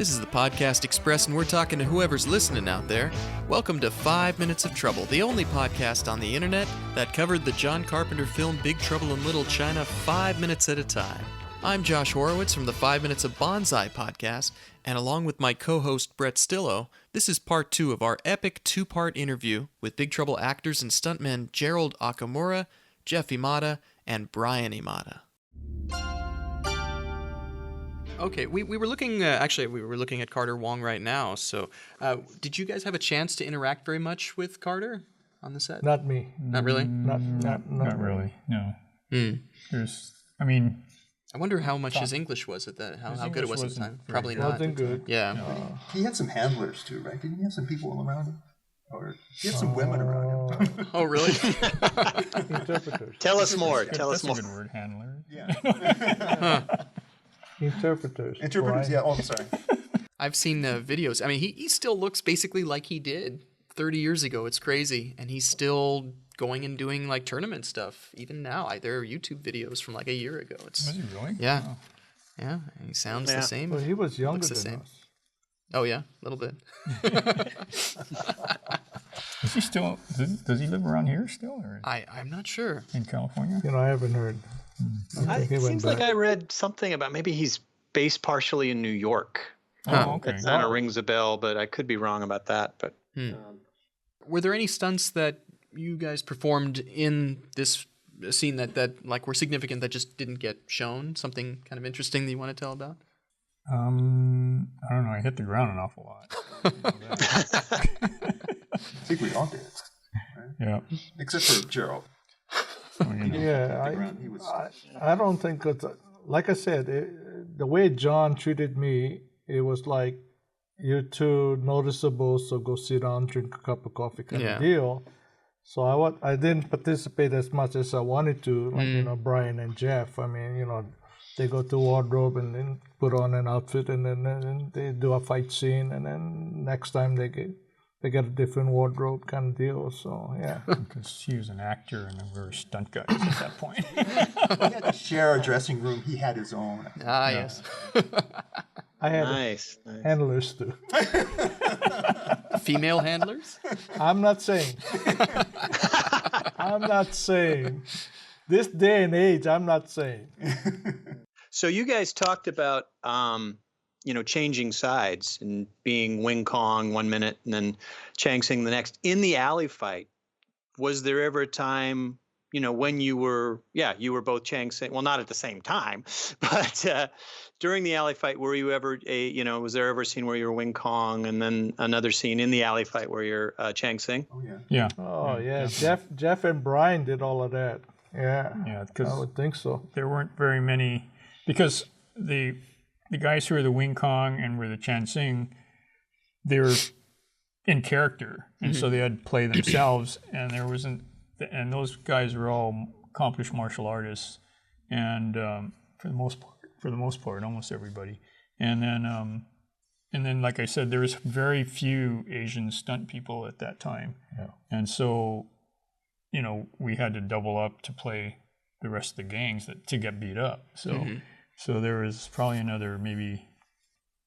This is the Podcast Express, and we're talking to whoever's listening out there. Welcome to 5 Minutes of Trouble, the only podcast on the internet that covered the John Carpenter film Big Trouble in Little China 5 minutes at a time. I'm Josh Horowitz from the 5 Minutes of Bonsai podcast, and along with my co-host Brett Stillo, this is part 2 of our epic 2-part interview with Big Trouble actors and stuntmen Gerald Okamura, Jeff Imada, and Brian Imada. Okay, we were looking, we were looking at Carter Wong right now, so did you guys have a chance to interact very much with Carter on the set? Not me. Not really? Not really, no. I wonder how much his English was at that, how good it was at the time. Probably not. Wasn't good. Yeah. He had some handlers too, right? Didn't he have some people around him? Or he had some women around him. Oh, really? Interpreters. Tell us more. That's a good word, handler. Yeah. Interpreters. Interpreters, yeah. Oh, I'm sorry. I've seen videos. I mean, he still looks basically like he did 30 years ago. It's crazy. And he's still going and doing like tournament stuff. Even now, there are YouTube videos from like a year ago. Was he really? Yeah. Oh. Yeah. And he sounds the same. Well, he was younger the than same. us. Oh, yeah. A little bit. Is he still, does he live around here still? Or I'm not sure. in California? You know, I haven't heard. It seems like I read something about maybe he's based partially in New York. Oh, okay. That kind of rings a bell, but I could be wrong about that. But Were there any stunts that you guys performed in this scene that like were significant that just didn't get shown? Something kind of interesting that you want to tell about? I don't know. I hit the ground an awful lot. I think we all did. Right? Yeah. Except for Gerald. Yeah, I don't think it's, like I said, the way John treated me, it was like, you're too noticeable, so go sit down, drink a cup of coffee kind of deal. So I didn't participate as much as I wanted to, like, Brian and Jeff. I mean, they go to wardrobe and then put on an outfit and then they do a fight scene, and then next time they get a different wardrobe kind of deal. So, yeah. Because he was an actor and we were stunt guys at that point. We had to share a dressing room. He had his own. Ah, yes. I had nice. handlers too. Female handlers? I'm not saying. This day and age, I'm not saying. So you guys talked about, changing sides and being Wing Kong 1 minute and then Chang Sing the next. In the alley fight, was there ever a time, when you were both Chang Sing, well, not at the same time, but during the alley fight, were you ever, was there ever a scene where you were Wing Kong and then another scene in the alley fight where you're Chang Sing? Oh, yeah. Yeah. Oh, yeah. Jeff and Brian did all of that. Yeah. Yeah, because I would think so. there weren't very many, because the guys who were the Wing Kong and were the Chang Sing, they were in character, and so they had to play themselves, and there wasn't, and those guys were all accomplished martial artists, and for the most part, almost everybody, and then like I said, there was very few Asian stunt people at that time, and so we had to double up to play the rest of the gangs to get beat up. So so there was probably another maybe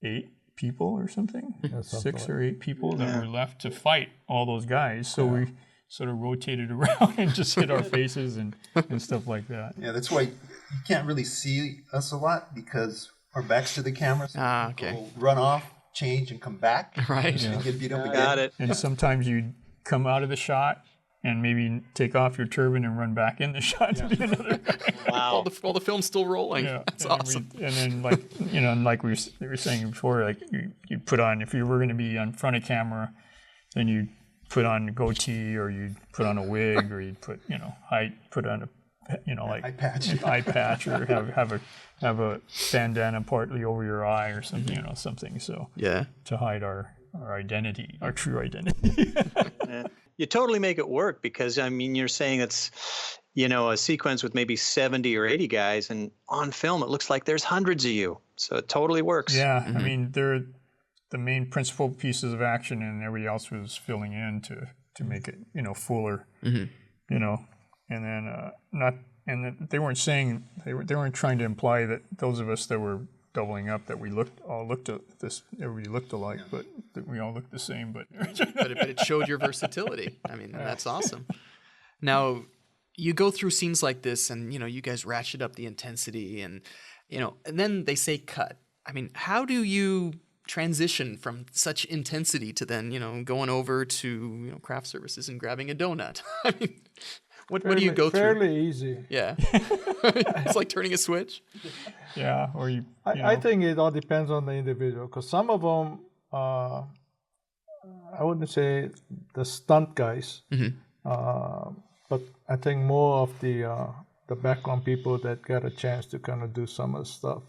8 people or something, 6 or 8 people that were left to fight all those guys. So we sort of rotated around and just hit our faces and stuff like that. Yeah, that's why you can't really see us a lot because our backs to the camera. So okay. We'll run off, change, and come back. Right. And get beat up again. Got it. And sometimes you'd come out of the shot and maybe take off your turban and run back in the shot to do another. Wow. While the film's still rolling. Yeah. That's awesome. And then like we were saying before, like you'd put on, if you were going to be on front of camera, then you'd put on a goatee or you'd put on a wig or you'd put, put on a, eye patch or have a bandana partly over your eye or something, something. So to hide our identity, our true identity. You totally make it work because, you're saying it's, a sequence with maybe 70 or 80 guys, and on film it looks like there's hundreds of you. So it totally works. Yeah, they're the main principal pieces of action, and everybody else was filling in to make it, fuller, and then they weren't saying, they weren't trying to imply that those of us that were doubling up that we all looked at this. Everybody looked alike, but that we all looked the same. But but it showed your versatility. I mean, that's awesome. Now, you go through scenes like this, and you guys ratchet up the intensity, and and then they say cut. I mean, how do you transition from such intensity to then going over to craft services and grabbing a donut? I mean, what do you go through? Fairly easy. Yeah, it's like turning a switch. Yeah, or you. I think it all depends on the individual, because some of them, I wouldn't say the stunt guys, but I think more of the background people that get a chance to kind of do some of the stuff.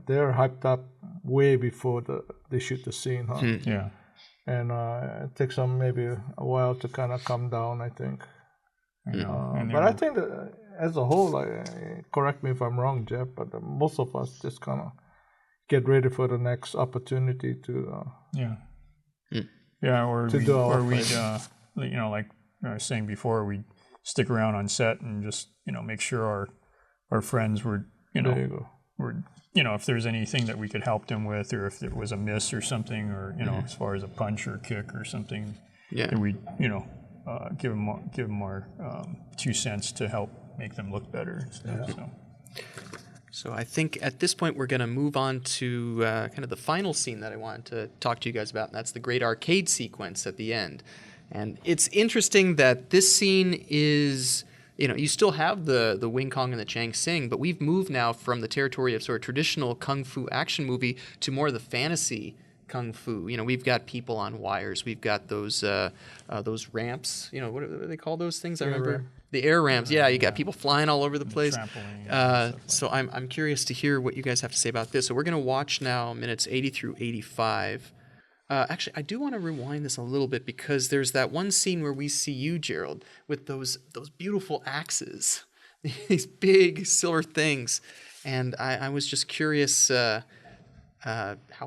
They're hyped up way before they shoot the scene, huh? Yeah. And it takes them maybe a while to kind of come down, I think. But I think that as a whole, correct me if I'm wrong, Jeff, but most of us just kind of get ready for the next opportunity to or to do our we'd like I was saying before, we'd stick around on set and just make sure our friends were there you go. were if there's anything that we could help them with, or if there was a miss or something, or as far as a punch or kick or something, that we give them our 2 cents to help make them look better and stuff. So I think at this point we're going to move on to kind of the final scene that I wanted to talk to you guys about, and that's the great arcade sequence at the end. And it's interesting that this scene is, you still have the Wing Kong and the Chang Sing, but we've moved now from the territory of sort of traditional kung fu action movie to more of the fantasy kung fu. We've got people on wires. We've got those ramps. What do they call those things? I remember the air ramps. Yeah, you got people flying all over the place. So I'm curious to hear what you guys have to say about this. So we're going to watch now minutes 80 through 85. Actually, I do want to rewind this a little bit, because there's that one scene where we see you, Gerald, with those beautiful axes, these big silver things, and I was just curious how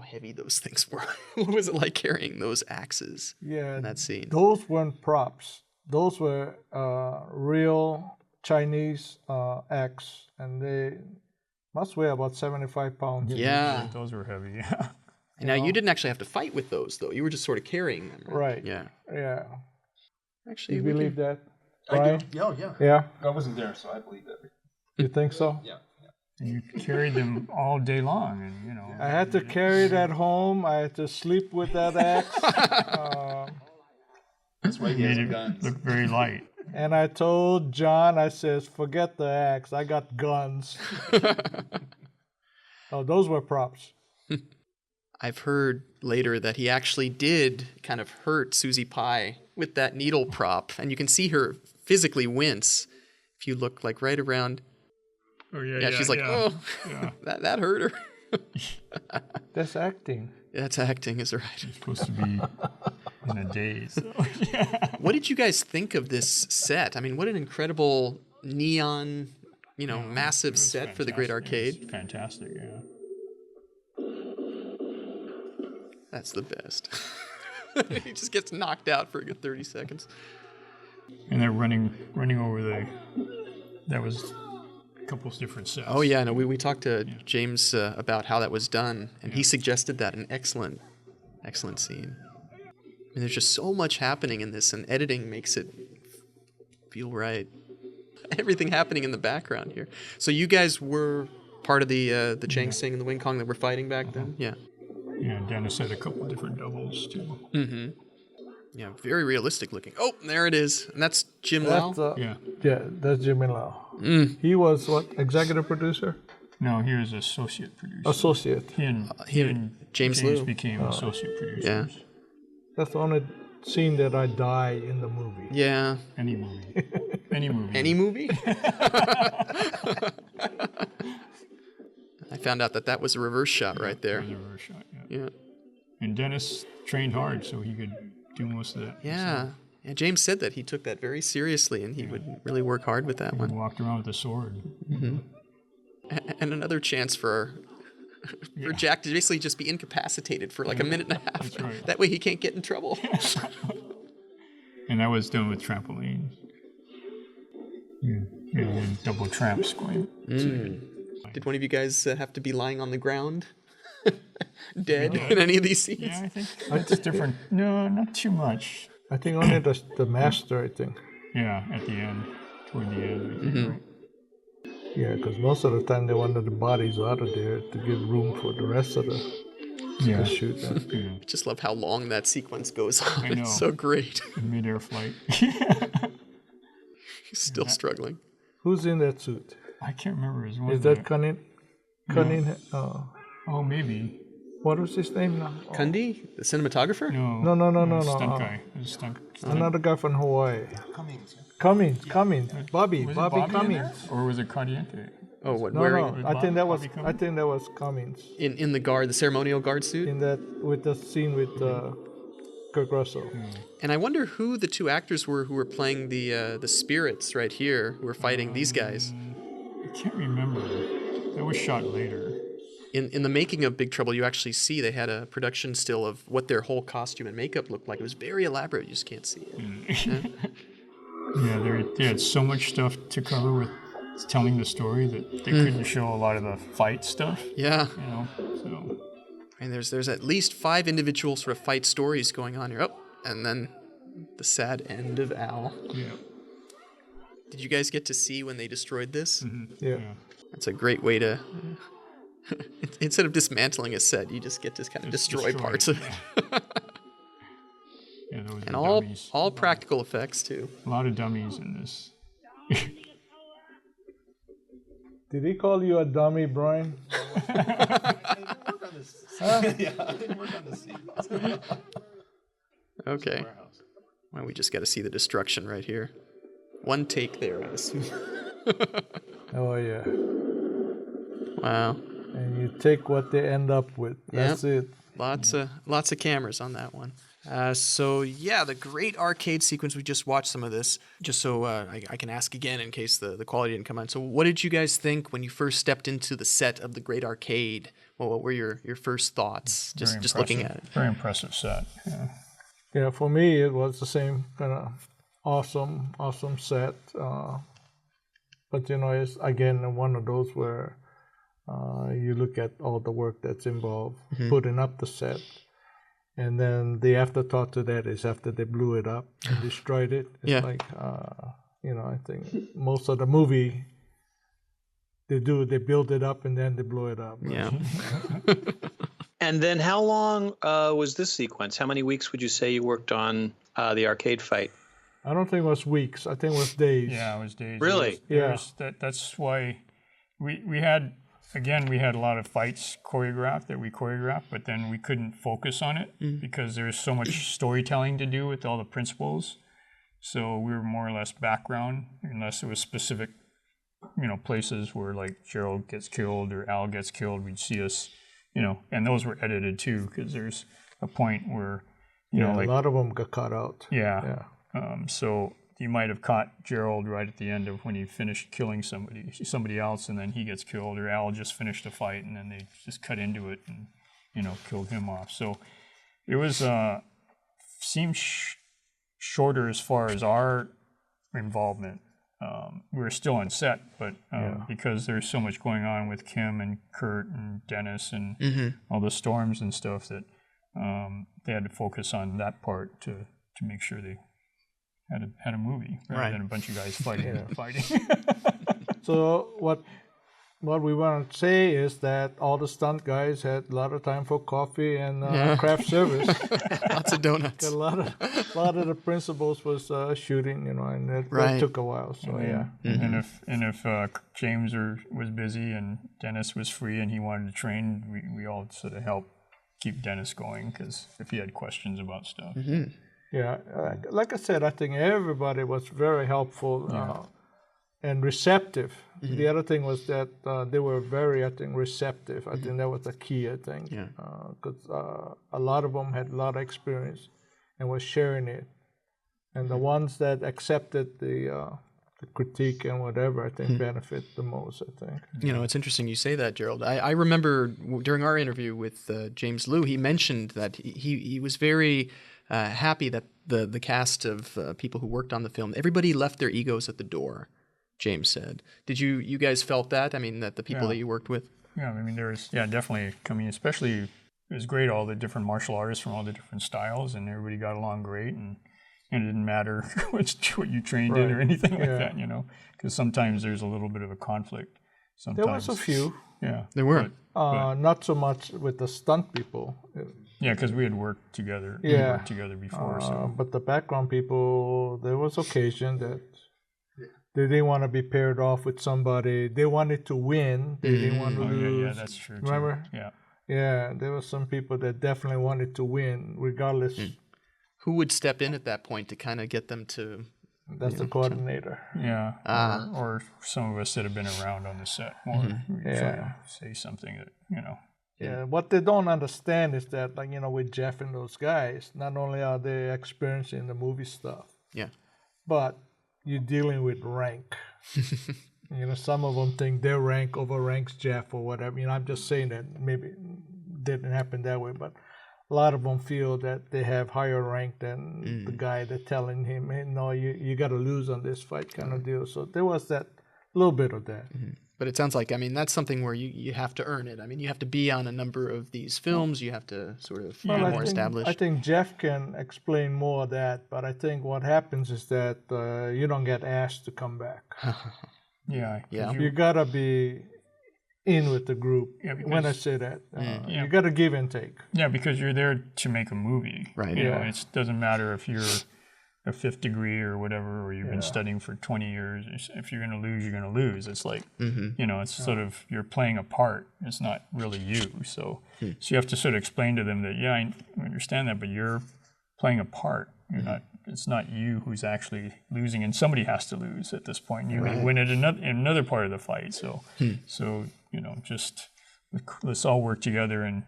heavy those things were. What was it like carrying those axes in that scene? Those weren't props. Those were real Chinese axe, and they must weigh about 75 pounds. Yeah. Those were heavy, Now, you didn't actually have to fight with those, though. You were just sort of carrying them. Right. Yeah. Yeah. Actually, you believe that? I Brian? do. Yeah. Yeah. I wasn't there, so I believe that. You think so? Yeah. And you carried them all day long, and I had to carry it at home. I had to sleep with that axe. That's why he made has it guns. look very light. And I told John, I says, forget the axe. I got guns. Oh, those were props. I've heard later that he actually did kind of hurt Susie Pie with that needle prop, and you can see her physically wince if you look like right around. Oh yeah. She's like, oh, that hurt her. That's acting. That's acting, is right. It's supposed to be in a daze. So, What did you guys think of this set? I mean, what an incredible neon, massive set for the Great Arcade. Fantastic, yeah. That's the best. He just gets knocked out for a good 30 seconds. And they're running over that was a couple of different sets. Oh yeah, no, we talked to James about how that was done, and he suggested that an excellent scene. And there's just so much happening in this, and editing makes it feel right. Everything happening in the background here. So you guys were part of the Chang Sing and the Wing Kong that were fighting back then? Yeah. Yeah, Dennis had a couple different doubles too. Mm-hmm. Yeah, very realistic looking. Oh, there it is. And that's Jim Lau? Yeah, that's Jimmy Lau. Mm. He was what, executive producer? No, he was associate producer. Associate. He and James Liu became associate producers. Yeah. That's the only scene that I die in the movie. Yeah. Any movie. Any movie. Any movie? I found out that was a reverse shot right there. That was a reverse shot, Yeah. And Dennis trained hard so he could do most of that. Yeah. And James said that he took that very seriously, and he would really work hard with that He one. walked around with a sword. Mm-hmm. And another chance for Jack to basically just be incapacitated for like a minute and a half. That's right. That way he can't get in trouble. And that was done with trampolines. Yeah, double tramps going. Did one of you guys have to be lying on the ground, dead in any of these scenes? Yeah, I think it's different. No, not too much. I think only the master, I think. Yeah, at the end, toward the end, I think, right? Yeah, because most of the time they wanted the bodies out of there to give room for the rest of the shoot. I just love how long that sequence goes on. I know. It's so great. Mid-air flight. He's still struggling. Who's in that suit? I can't remember his one. Is that Cunning? Oh, maybe. What was his name now? Kundi, the cinematographer? No. Stunt guy. Stunt. Another guy from Hawaii. Cummings. Bobby Was it Bobby in Cummings. there? Or was it Cardiente? Oh, what? No, Wearing I think that was Bobby Cummings? Cummings in the ceremonial guard suit. in that with the scene with Kurt Russell. And I wonder who the two actors were who were playing the spirits right here, who were fighting these guys. I can't remember. That was shot later. In the making of Big Trouble, you actually see they had a production still of what their whole costume and makeup looked like. It was very elaborate. You just can't see it. Yeah, they had so much stuff to cover with telling the story that they couldn't show a lot of the fight stuff. Yeah. You know, so And there's at least 5 individual sort of fight stories going on here. Oh, and then the sad end of Al. yeah. Did you guys get to see when they destroyed this? Yeah. That's a great way to... Instead of dismantling a set, you just get to kind of destroy parts of it. Yeah, those And were dummies. all practical effects, too. A lot of dummies in this. Did he call you a dummy, Brian? Okay. Well, we just got to see the destruction right here. One take there, I assume. Oh yeah. Wow. And you take what they end up with. That's it. Lots of cameras on that one. So yeah, the great arcade sequence. We just watched some of this, just so I can ask again in case the quality didn't come on. So what did you guys think when you first stepped into the set of the great arcade? Well, what were your first thoughts? Just looking at it. Very impressive set. Yeah. Yeah, for me it was the same kind of awesome set. But you know, it's again one of those where you look at all the work that's involved putting up the set. And then the afterthought to that is after they blew it up and destroyed it. It's like, you know, I think most of the movie, they build it up and then they blow it up. Right? Yeah. And then how long was this sequence? How many weeks would you say you worked on the arcade fight? I don't think it was weeks. I think it was days. Yeah, it was days. Really? That's why we had a lot of fights choreographed that we choreographed, but then we couldn't focus on it because there's so much storytelling to do with all the principals. So we were more or less background, unless it was specific, you know, places where like Gerald gets killed or Al gets killed. We'd see us, you know, and those were edited too because there's a point where, you know, like a lot of them got cut out. Yeah. So you might have caught Gerald right at the end of when he finished killing somebody else, and then he gets killed, or Al just finished a fight, and then they just cut into it and, you know, killed him off. So it was seemed shorter as far as our involvement. We were still on set, but because there's so much going on with Kim and Kurt and Dennis and all the storms and stuff that they had to focus on that part to make sure they had a movie rather than a bunch of guys fighting. So what we want to say is that all the stunt guys had a lot of time for coffee and craft service. Lots of donuts. A lot of the principals was shooting, you know, and that took a while. So And if James was busy and Dennis was free and he wanted to train, we all sort of helped keep Dennis going because if he had questions about stuff. Yeah, like I said, I think everybody was very helpful and receptive. The other thing was that they were very, I think, receptive. I think that was the key, I think, because a lot of them had a lot of experience and was sharing it. And the ones that accepted the critique and whatever, I think, benefit the most, I think. You know, it's interesting you say that, Gerald. I remember during our interview with James Liu, he mentioned that he was very... happy that the cast of people who worked on the film, everybody left their egos at the door James said. Did you guys felt that? I mean, that the people that you worked with? Yeah, I mean, definitely. I mean, especially, it was great, all the different martial artists from all the different styles, and everybody got along great, and it didn't matter what you trained in or anything like that, because sometimes there's a little bit of a conflict. Sometimes. There was a few. Yeah. There were. But not so much with the stunt people. Yeah, because we had worked together. Yeah. We worked together before. But the background people, there was occasion that they didn't want to be paired off with somebody. They wanted to win. They didn't want to lose. Yeah, that's true. Remember? Too. Yeah. Yeah, there were some people that definitely wanted to win, regardless. Who would step in at that point to kind of get them to? That's the coordinator. Yeah. Or some of us that have been around on the set more. Try to say something that, Yeah, what they don't understand is that, like, with Jeff and those guys, not only are they experiencing the movie stuff, but you're dealing with rank. Some of them think their rank overranks Jeff or whatever. I'm just saying that maybe it didn't happen that way, but a lot of them feel that they have higher rank than the guy that's telling him, hey, no, you got to lose on this fight kind of deal. So there was that little bit of that. But it sounds like, I mean, that's something where you have to earn it. I mean, you have to be on a number of these films. You have to sort of be more established. I think Jeff can explain more of that, but I think what happens is that you don't get asked to come back. You got to be in with the group. When I say that, you got to give and take. Yeah, because you're there to make a movie. Right. It doesn't matter if you're a fifth degree or whatever, or you've been studying for 20 years. If you're going to lose, you're going to lose. It's like, it's sort of, you're playing a part. It's not really you. So you have to sort of explain to them that, I understand that, but you're playing a part. You're not. It's not you who's actually losing, and somebody has to lose at this point. You may win it in another part of the fight. So, just let's all work together and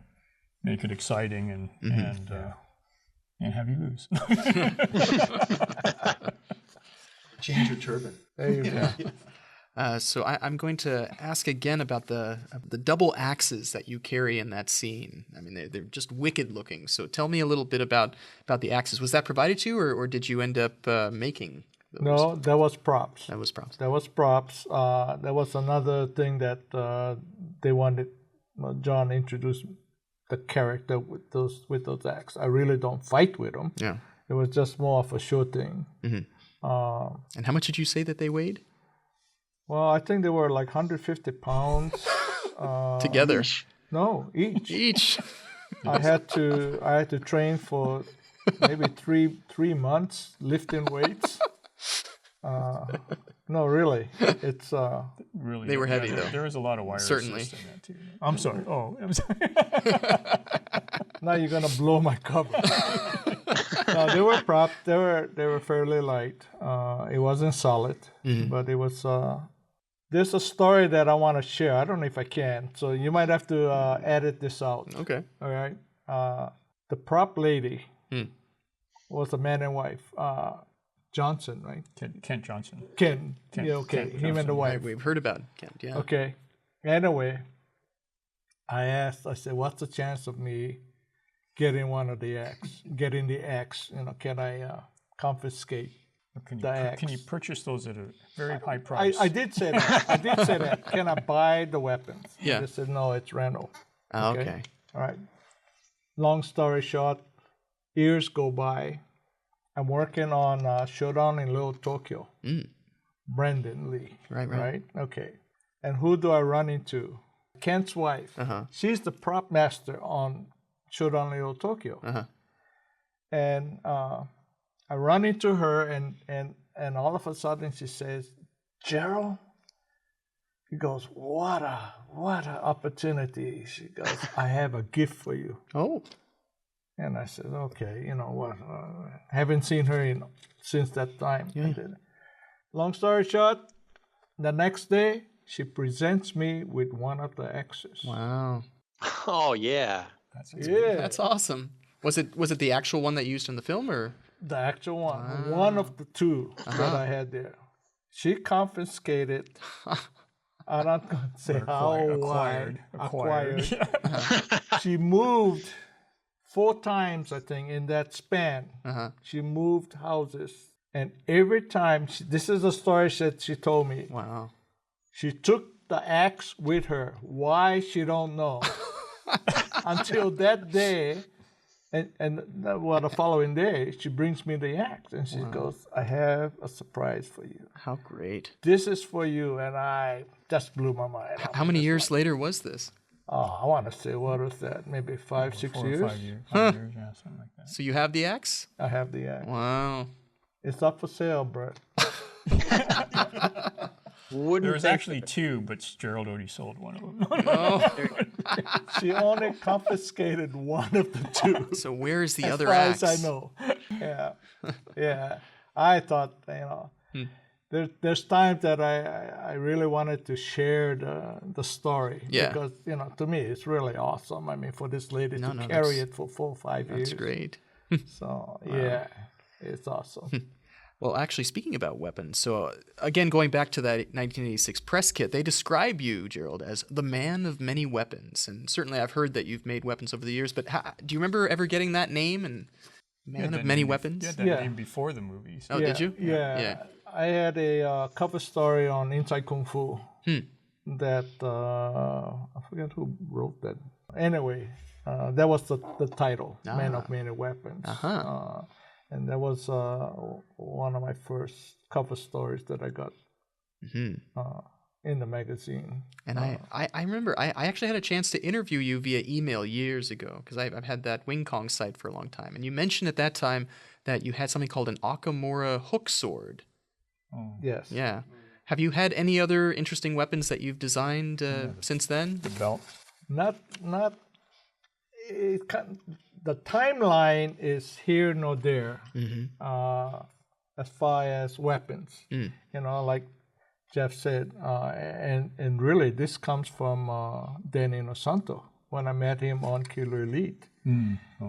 make it exciting and have you lose. Change your turban. There you go. So I'm going to ask again about the double axes that you carry in that scene. I mean, they're just wicked looking. So tell me a little bit about the axes. Was that provided to you, or did you end up making those? No, that was props. That was props. That was props. There was another thing that they wanted. John introduced the character with those axes. I really don't fight with them. Yeah. It was just more of a show thing. And how much did you say that they weighed? Well, I think they were like 150 pounds. Together? Each. No, each. Each. I had to train for maybe three months lifting weights. No, really, it's really. They were heavy though. There was a lot of wire. Certainly. In that too. I'm sorry. Oh, I'm sorry. Now you're gonna blow my cover. No, they were prop. They were fairly light. It wasn't solid, but it was. There's a story that I want to share. I don't know if I can, so you might have to edit this out. Okay. All right. The prop lady was a man and wife. Johnson, right? Kent Johnson. Ken. Kent, Yeah, okay. Kent Him and the wife. We've heard about Kent, yeah. Okay. Anyway, I said, what's the chance of me getting the axe? Can I confiscate the axe? Can you purchase those at a very high price? I did say that. Can I buy the weapons? Yeah. They said, no, it's rental. Okay. All right. Long story short, years go by. I'm working on Showdown in Little Tokyo. Brendan Lee. Right? Okay. And who do I run into? Kent's wife. She's the prop master on Showdown in Little Tokyo. And I run into her, and all of a sudden she says, Gerald? He goes, what a opportunity. She goes, I have a gift for you. Oh. And I said, okay, what? Haven't seen her since that time. Yeah. Long story short, the next day, she presents me with one of the axes. Wow. Oh, yeah. That's awesome. Was it the actual one that you used in the film, or? The actual one. Wow. One of the two that I had there. She confiscated. I'm not going to say how. Acquired. She moved 4 times, I think, in that span. She moved houses And every time, this is a story that she told me. Wow. She took the axe with her. Why, she don't know. Until that day, and the following day, she brings me the axe. And she goes, I have a surprise for you. How great. This is for you. And I just blew my mind. How many years later was this? Oh, I want to say, what was that? Maybe 5, 6 years? 5 years. 5 years, yeah, something like that. So you have the axe? I have the axe. Wow. It's up for sale, Brett. There was actually 2, but Gerald already sold one of them. She only confiscated one of the 2. So where is the other axe? axe? As I know. Yeah. I thought, there's times that I really wanted to share the story. Yeah. Because, to me, it's really awesome. I mean, for this lady to carry that's- it for 4 or 5 years. That's great. So, yeah, it's awesome. Well, actually, speaking about weapons, so again, going back to that 1986 press kit, they describe you, Gerald, as the man of many weapons. And certainly I've heard that you've made weapons over the years, but do you remember ever getting that name, and man of many weapons? You had that name before the movies. Oh, did you? Yeah. I had a cover story on Inside Kung Fu that, I forget who wrote that. Anyway, that was the title, Man of Many Weapons. And that was one of my first cover stories that I got in the magazine. And I remember I actually had a chance to interview you via email years ago, because I've had that Wing Kong site for a long time. And you mentioned at that time that you had something called an Okamura hook sword. Oh. Yes. Yeah. Have you had any other interesting weapons that you've designed since then? The belt? Not. The timeline is here nor there as far as weapons. Like Jeff said, and really this comes from Danny Inosanto. When I met him on Killer Elite,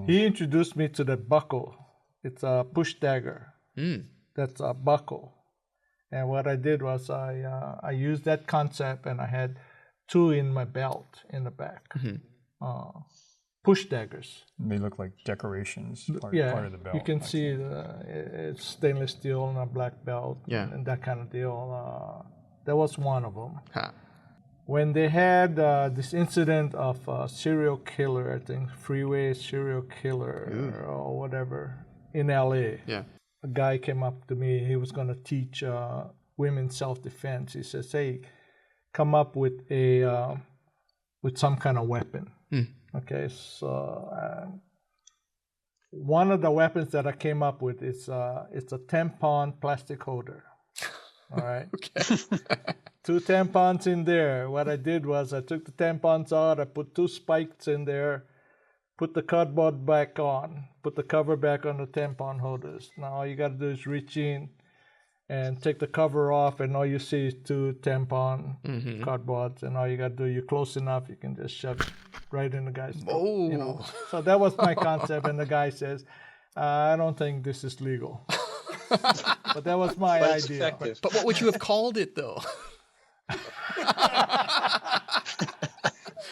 he introduced me to the buckle. It's a push dagger. That's a buckle. And what I did was I used that concept, and I had 2 in my belt in the back. Push daggers. They look like decorations, part of the belt. You can see it's stainless steel and a black belt and that kind of deal. That was one of them. When they had this incident of a serial killer, I think freeway serial killer or whatever in LA, a guy came up to me. He was going to teach women self-defense. He says, "Hey, come up with with some kind of weapon." Okay, so one of the weapons that I came up with is it's a tampon plastic holder. All right. Okay. 2 tampons in there. What I did was I took the tampons out. I put 2 spikes in there. Put the cardboard back on. Put the cover back on the tampon holders. Now all you got to do is reach in and take the cover off, and all you see is 2 tampon cardboards, and all you got to do, you're close enough, you can just shove it right in the guy's throat. So that was my concept, and the guy says, I don't think this is legal. But that was my idea. But what would you have called it, though?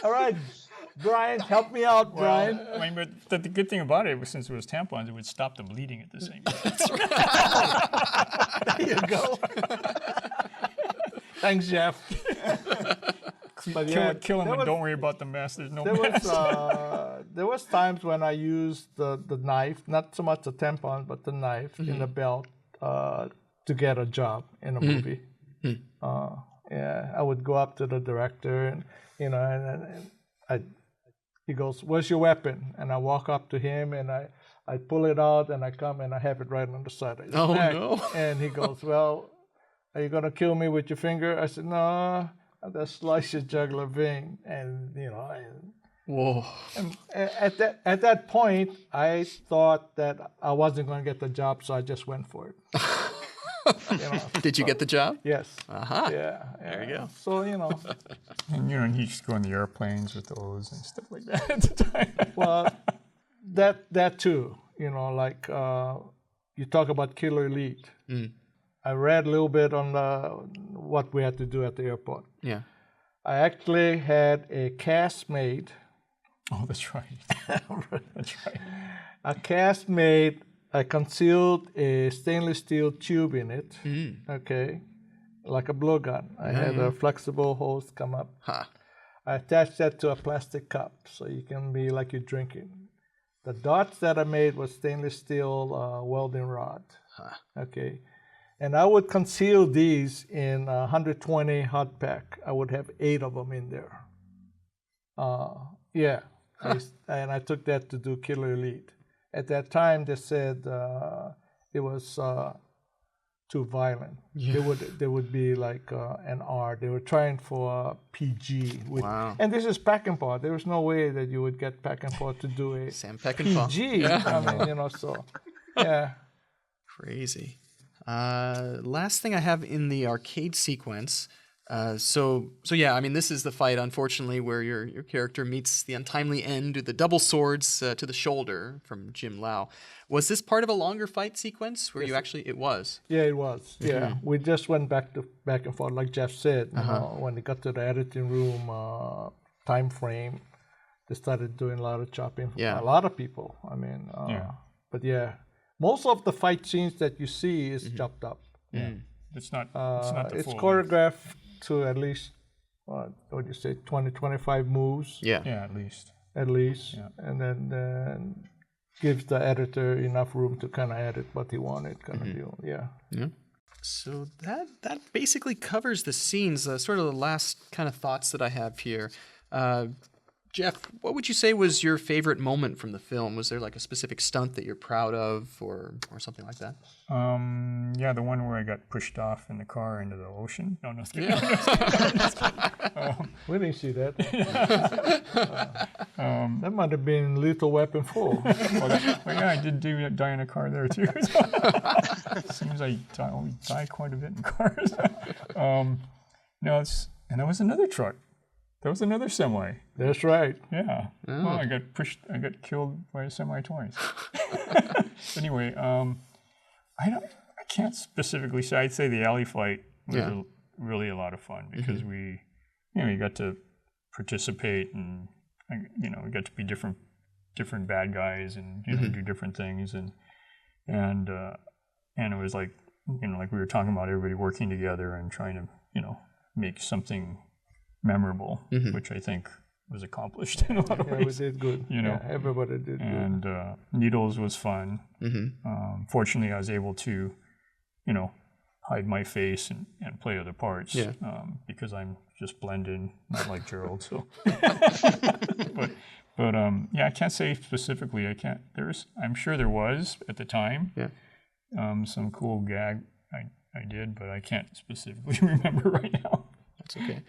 All right, Brian, help me out, Brian. I mean, but the good thing about it was, since it was tampons, it would stop the bleeding at the same time. That's right. There you go. Thanks, Jeff. But kill him and don't worry about the mess. There's no mess. There was times when I used the knife, not so much the tampon, but the knife in the belt to get a job in a movie. I would go up to the director, and he goes, "Where's your weapon?" And I walk up to him, and I pull it out, and I come and I have it right on the side of his neck. No! And he goes, "Well, are you gonna kill me with your finger?" I said, "No, I'll just slice your jugular vein." And Whoa! And at that point, I thought that I wasn't going to get the job, so I just went for it. Did you get the job? Yes. Yeah. There you go. So And he used to go on the airplanes with those and stuff like that at the time. Well, that too. Like you talk about Killer Elite. I read a little bit on what we had to do at the airport. Yeah. I actually had a cast made. Oh, that's right. That's right. A cast made I concealed a stainless steel tube in it. Okay, like a blowgun. I had a flexible hose come up. Huh. I attached that to a plastic cup, so you can be like you're drinking. The dots that I made was stainless steel welding rod. Okay, and I would conceal these in 120 hot pack. I would have 8 of them in there. And I took that to do Killer Elite. At that time, they said it was too violent. There would be like an R. They were trying for PG. Wow. And this is Peckinpah. There was no way that you would get Peckinpah to do a Sam Peckinpah. PG. I mean, so yeah. Crazy. Last thing I have in the arcade sequence. So yeah, I mean, this is the fight, unfortunately, where your character meets the untimely end with the double swords to the shoulder from Jim Lau. Was this part of a longer fight sequence where you actually? It was. Yeah, it was. Yeah, we just went back and forth, like Jeff said. You know, when they got to the editing room time frame, they started doing a lot of chopping. Yeah. A lot of people. I mean, but yeah, most of the fight scenes that you see is chopped up. Yeah, it's not the it's full choreographed to at least what would you say 20-25 moves. Yeah. Yeah, at least. Yeah. And then gives the editor enough room to kind of edit what he wanted, kind of deal. Yeah. So that basically covers the scenes. Sort of the last kind of thoughts that I have here. Jeff, what would you say was your favorite moment from the film? Was there like a specific stunt that you're proud of, or something like that? Yeah, the one where I got pushed off in the car into the ocean. No, no. We didn't see that. That might have been Lethal Weapon 4. Yeah, I did die in a car there too. Seems I die quite a bit in cars. And there was another truck. There was another semi. That's right. Yeah. Oh. Well, I got killed by a semi twice. Anyway, I can't specifically say. I'd say the alley fight was really a lot of fun because we got to participate and we got to be different bad guys and do different things and it was like like we were talking about everybody working together and trying to make something memorable, which I think was accomplished in a lot of ways. We did good. Everybody did good. And Needles was fun. Fortunately, I was able to, hide my face and play other parts because I'm just blend in, not like Gerald. So, but I can't say specifically. I'm sure there was at the time. Some cool gag I did, but I can't specifically remember right now. That's okay.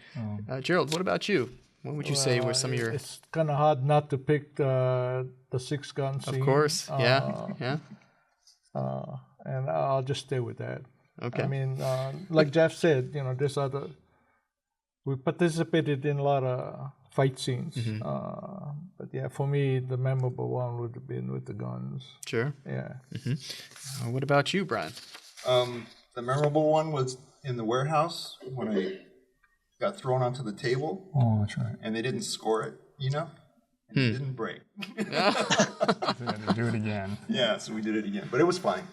Gerald, what about you? What would you say were some of your... It's kind of hard not to pick the 6-gun scene. Of course, yeah. And I'll just stay with that. Okay. I mean, like Jeff said, there's other... We participated in a lot of fight scenes. But yeah, for me, the memorable one would have been with the guns. Sure. Yeah. What about you, Brian? The memorable one was in the warehouse when I got thrown onto the table. Oh, that's right. And they didn't score it, and it didn't break. So we had to do it again. Yeah, so we did it again, but it was fine.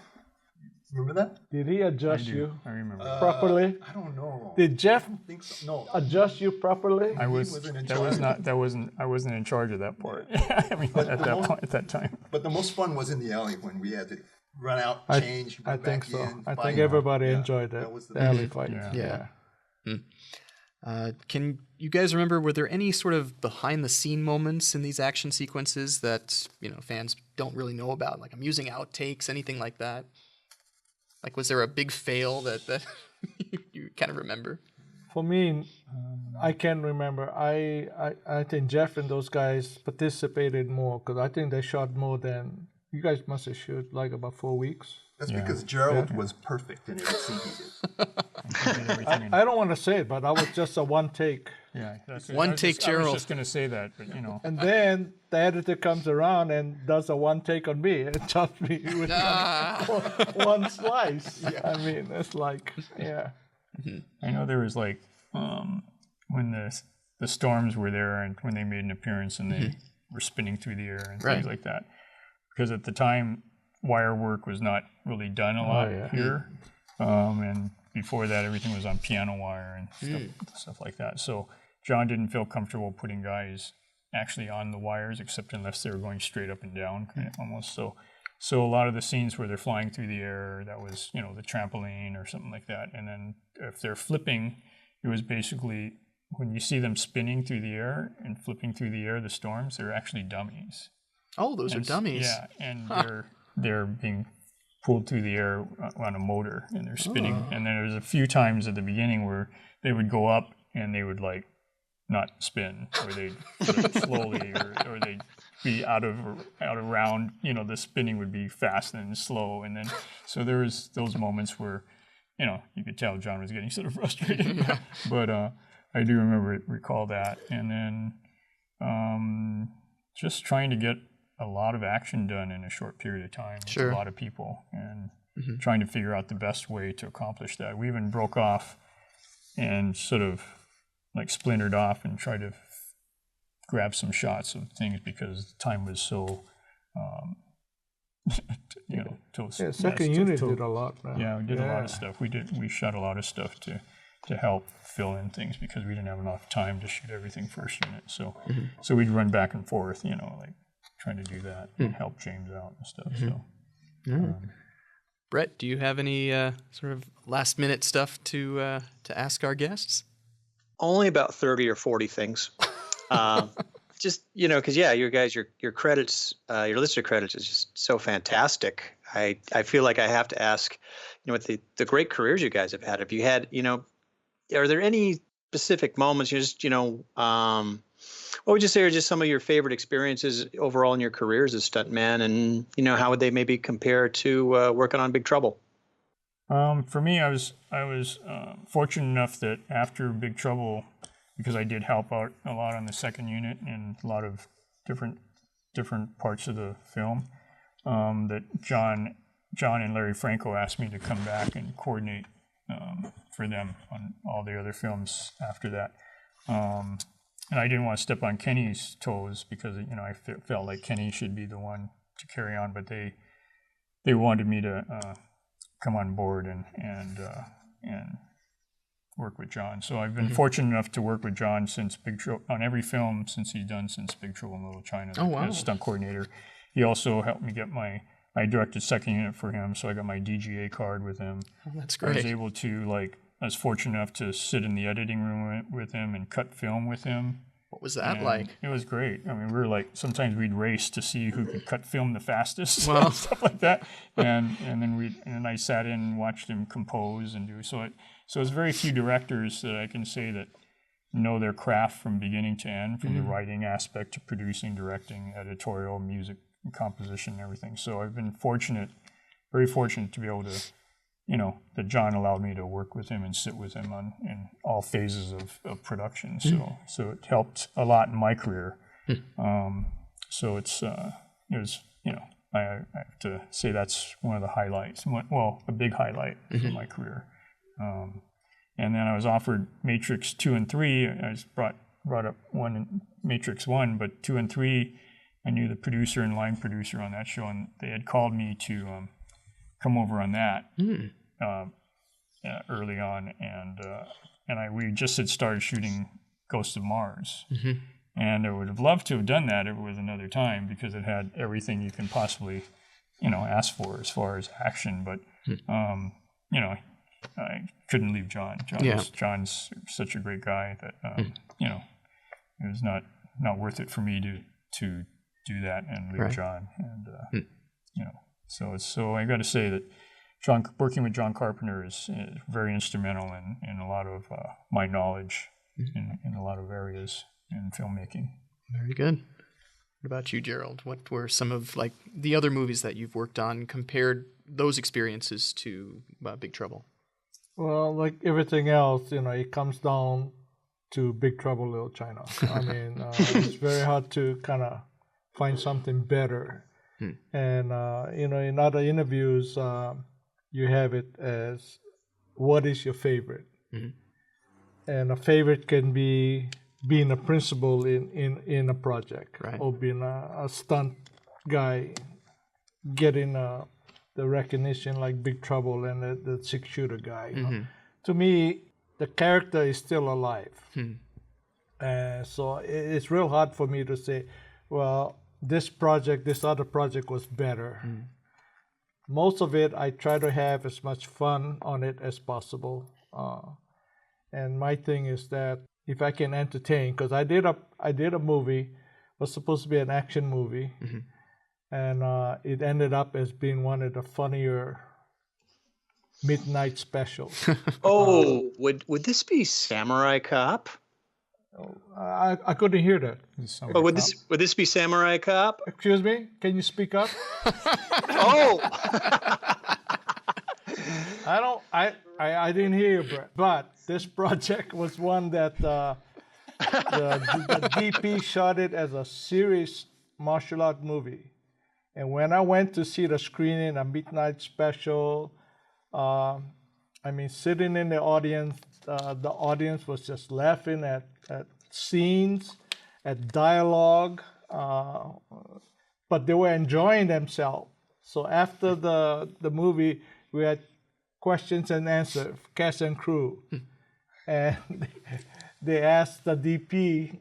Remember that? Did he adjust you I remember. properly? I don't know. Did Jeff I think so. No. adjust you properly? I wasn't in charge of that part. I mean, at that time. But the most fun was in the alley when we had to run out, change, I go think back so. in, I fight. think everybody enjoyed that. That was the alley fight. Yeah. Can you guys remember, were there any sort of behind-the-scene moments in these action sequences that, fans don't really know about, like amusing outtakes, anything like that? Like, was there a big fail that you kind of remember? For me, I can't remember. I think Jeff and those guys participated more because I think they shot more than... You guys must have shot like about 4 weeks. That's because Gerald was perfect in every scene he did. I don't want to say it, but I was just a one take. Yeah, one take, Gerald. I was just going to say that, but And then the editor comes around and does a one take on me and chops me with one slice. I mean, it's like, I know there was like when the storms were there and when they made an appearance and they were spinning through the air and things like that. Because at the time, wire work was not really done a lot here. And before that, everything was on piano wire and stuff like that. So John didn't feel comfortable putting guys actually on the wires, except unless they were going straight up and down, kind of almost. So a lot of the scenes where they're flying through the air, that was, the trampoline or something like that. And then if they're flipping, it was basically when you see them spinning through the air and flipping through the air, the storms, they're actually dummies. Oh, those are dummies. Yeah, and they're being pulled through the air on a motor, and they're spinning. And then there's a few times at the beginning where they would go up and they would like not spin, or they'd slowly, or they'd be out of round. The spinning would be fast and slow, and then so there was those moments where you could tell John was getting sort of frustrated. But I do recall that, and then just trying to get a lot of action done in a short period of time with a lot of people, and trying to figure out the best way to accomplish that. We even broke off and sort of like splintered off and tried to grab some shots of things because time was so, second unit did a lot. Man. Yeah, we did a lot of stuff. We shot a lot of stuff to help fill in things because we didn't have enough time to shoot everything first unit. So we'd run back and forth, like trying to do that and help James out and stuff. So, Brett, do you have any sort of last minute stuff to ask our guests? Only about 30 or 40 things. Just, because your credits, your list of credits is just so fantastic. I feel like I have to ask, with the great careers you guys have had, have you had, are there any specific moments, what would you say are just some of your favorite experiences overall in your career as a stuntman, and, how would they maybe compare to working on Big Trouble? For me, I was fortunate enough that after Big Trouble, because I did help out a lot on the second unit and a lot of different parts of the film, that John and Larry Franco asked me to come back and coordinate for them on all the other films after that. And I didn't want to step on Kenny's toes because I felt like Kenny should be the one to carry on, but they wanted me to come on board and work with John. So I've been fortunate enough to work with John since on every film since he's done since Big Trouble in Little China as stunt coordinator. He also helped me get I directed second unit for him, so I got my DGA card with him. Oh, that's great. I was able to I was fortunate enough to sit in the editing room with him and cut film with him. What was that like? It was great. I mean, we were sometimes we'd race to see who could cut film the fastest, and stuff like that. And then I sat in and watched him compose and do so. So it's very few directors that I can say that know their craft from beginning to end, from the writing aspect to producing, directing, editorial, music, and composition, and everything. So I've been very fortunate to be able to, that John allowed me to work with him and sit with him in all phases of production. So it helped a lot in my career. So it was, I have to say that's one of the highlights. A big highlight of my career. And then I was offered Matrix 2 and 3. I was brought up Matrix 1, but 2 and 3, I knew the producer and line producer on that show, and they had called me to come over on that early on, and we just had started shooting Ghost of Mars, and I would have loved to have done that if it was another time because it had everything you can possibly, ask for as far as action, but I couldn't leave John. John's such a great guy that it was not worth it for me to do that and leave John, and so I got to say that working with John Carpenter is very instrumental in a lot of my knowledge in a lot of areas in filmmaking. Very good. What about you, Gerald? What were some of the other movies that you've worked on? Compared those experiences to Big Trouble? Well, like everything else, it comes down to Big Trouble Little China. I mean, it's very hard to kind of find something better. And in other interviews, you have it as what is your favorite, and a favorite can be being a principal in a project, right, or being a stunt guy getting the recognition like Big Trouble and the six-shooter guy. You know? To me, the character is still alive. And so it's real hard for me to say, well, this other project was better. Most of it, I try to have as much fun on it as possible. And my thing is that if I can entertain, because I did a movie, was supposed to be an action movie, and it ended up as being one of the funnier midnight specials. Would this be Samurai Cop? I couldn't hear that. But would this be Samurai Cop? Excuse me, can you speak up? I didn't hear you, Brett. But this project was one that the DP shot it as a serious martial art movie. And when I went to see the screening, a midnight special, sitting in the audience was just laughing at scenes, at dialogue, but they were enjoying themselves. So after the movie, we had questions and answers, cast and crew. And they asked the DP,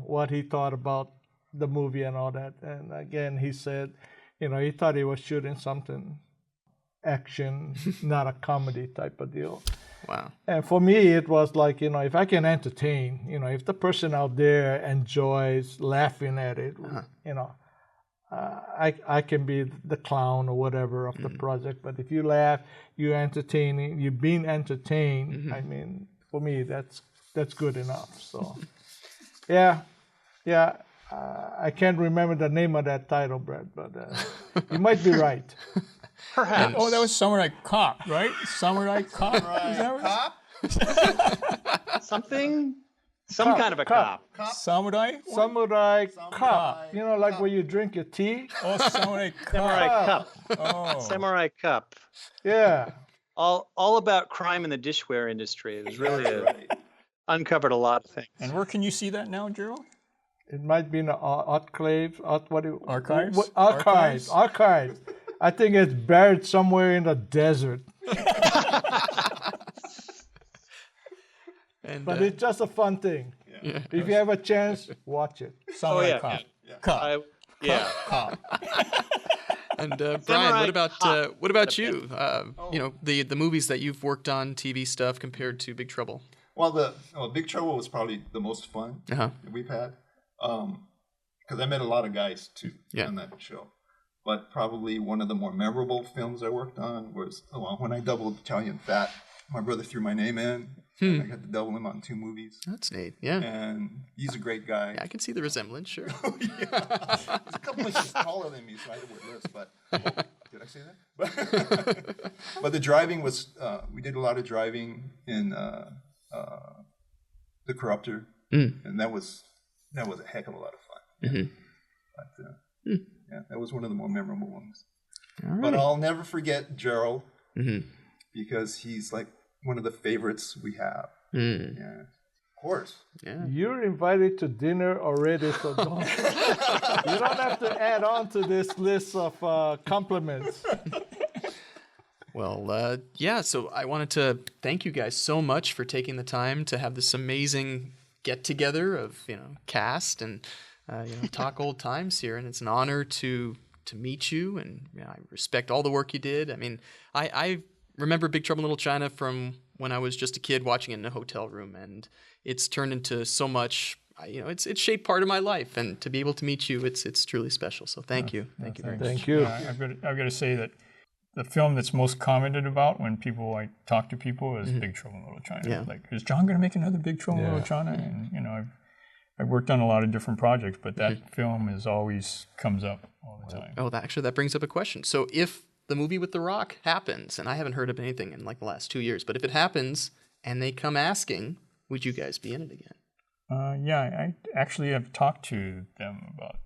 what he thought about the movie and all that. And again, he said, he thought he was shooting something action, not a comedy type of deal. Wow. And for me, it was like, if I can entertain, if the person out there enjoys laughing at it, I can be the clown or whatever of the project. But if you laugh, you're entertaining, you're being entertained, for me, that's good enough. So, yeah. I can't remember the name of that title, Brett, but you might be right. Perhaps. That was Samurai Cop, right? Samurai Cop. Is that right? Some kind of a cop. Samurai Cop. Like where you drink your tea. Oh, Samurai Cop. Samurai Cup. Oh. Samurai Cup. Yeah. All about crime in the dishware industry. It was really uncovered a lot of things. And where can you see that now, Gerald? It might be in the archives. Archives. Archives. I think it's buried somewhere in the desert. But it's just a fun thing. Yeah. If you have a chance, watch it. Samurai Cop. Cop. Cop. And Brian, what about you? The movies that you've worked on, TV stuff, compared to Big Trouble. Well, Big Trouble was probably the most fun we've had, because I met a lot of guys too on that show. But probably one of the more memorable films I worked on was when I doubled Italian Fat. My brother threw my name in. And I got to double him on 2 movies. That's neat, yeah. And he's a great guy. Yeah, I can see the resemblance, sure. He's a couple inches taller than me, so I had to wear this. But did I say that? But the driving was, we did a lot of driving in The Corruptor. And that was a heck of a lot of fun. But, yeah, that was one of the more memorable ones. Right. But I'll never forget Gerald, because he's like one of the favorites we have. Yeah, of course. Yeah. You're invited to dinner already, so you don't have to add on to this list of compliments. Well, so I wanted to thank you guys so much for taking the time to have this amazing get-together of, cast and talk old times here, and it's an honor to meet you, and I respect all the work you did. I mean, I remember Big Trouble in Little China from when I was just a kid watching it in a hotel room, and it's turned into so much. It's shaped part of my life, and to be able to meet you, it's truly special. So thank you very much. Thank you. I've got to say that the film that's most commented about when people talk to people is Big Trouble in Little China. Yeah. Like, is John going to make another Big Trouble in Little China? And I've worked on a lot of different projects, but that film always comes up all the time. Oh, that brings up a question. So if the movie with The Rock happens, and I haven't heard of anything in like the last 2 years, but if it happens and they come asking, would you guys be in it again? I actually have talked to them about.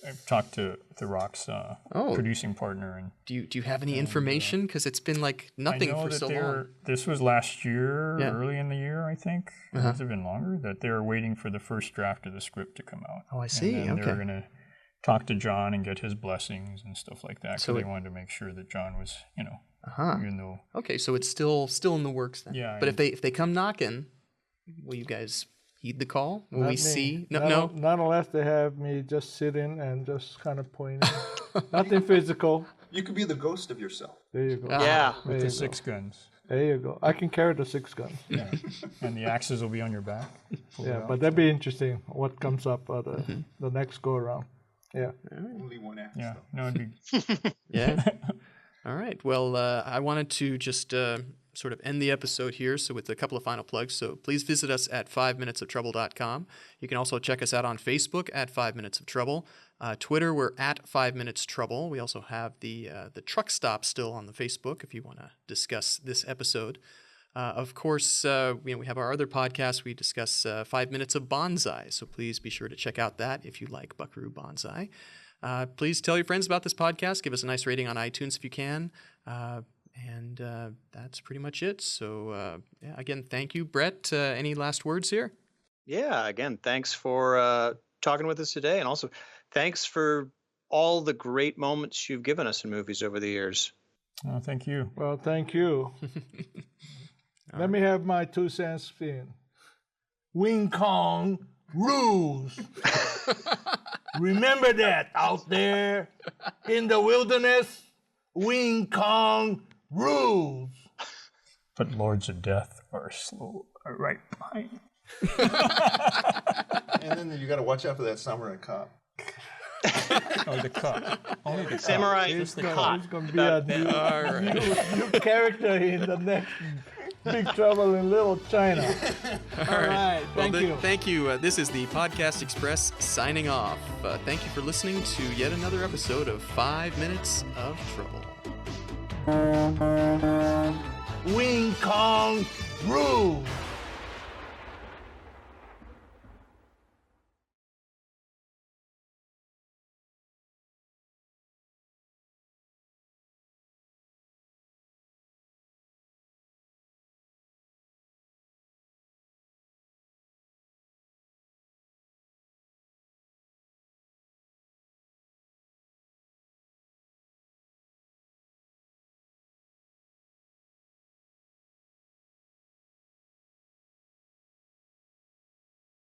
I've talked to The Rock's producing partner, and do you have any information? Because it's been like nothing for so long. This was last year, early in the year, I think. Has it been longer? That they're waiting for the first draft of the script to come out. Oh, I see. And then they're going to talk to John and get his blessings and stuff like that. So they wanted to make sure that John was, even though. Okay, so it's still in the works then. Yeah. But if they come knocking, will you guys heed the call? Will we see? No. Not unless they have me just sitting and just kind of pointing. Nothing physical. You could be the ghost of yourself. There you go. Yeah. With the 6 guns. There you go. I can carry the 6 guns. Yeah. And the axes will be on your back. Yeah, but that'd be interesting. What comes up the next go around? Yeah. Only one axe. Yeah. Though. No, it'd be. Yeah. All right. Well, I wanted to just sort of end the episode here, so with a couple of final plugs. So please visit us at 5minutesoftrouble.com. You can also check us out on Facebook at 5 Minutes of Trouble. Twitter, we're at 5 Minutes Trouble. We also have the truck stop still on the Facebook if you want to discuss this episode. Of course, we have our other podcast. We discuss 5 Minutes of Bonsai, so please be sure to check out that if you like Buckaroo Bonsai. Please tell your friends about this podcast. Give us a nice rating on iTunes if you can. And that's pretty much it. So, again, thank you, Brett. Any last words here? Yeah, again, thanks for talking with us today. And also, thanks for all the great moments you've given us in movies over the years. Oh, thank you. Well, thank you. Let me have my 2 cents spin. Wing Kong rules. Remember that out there in the wilderness. Wing Kong rules. But Lords of Death are right behind. And then you got to watch out for that samurai cop. Oh, the cop. Only the Samurai It's the going cop. to be a new character in the next Big Trouble in Little China. All right. Thank you. Thank you. This is the Podcast Express signing off. Thank you for listening to yet another episode of 5 Minutes of Trouble. Wing Kong rules.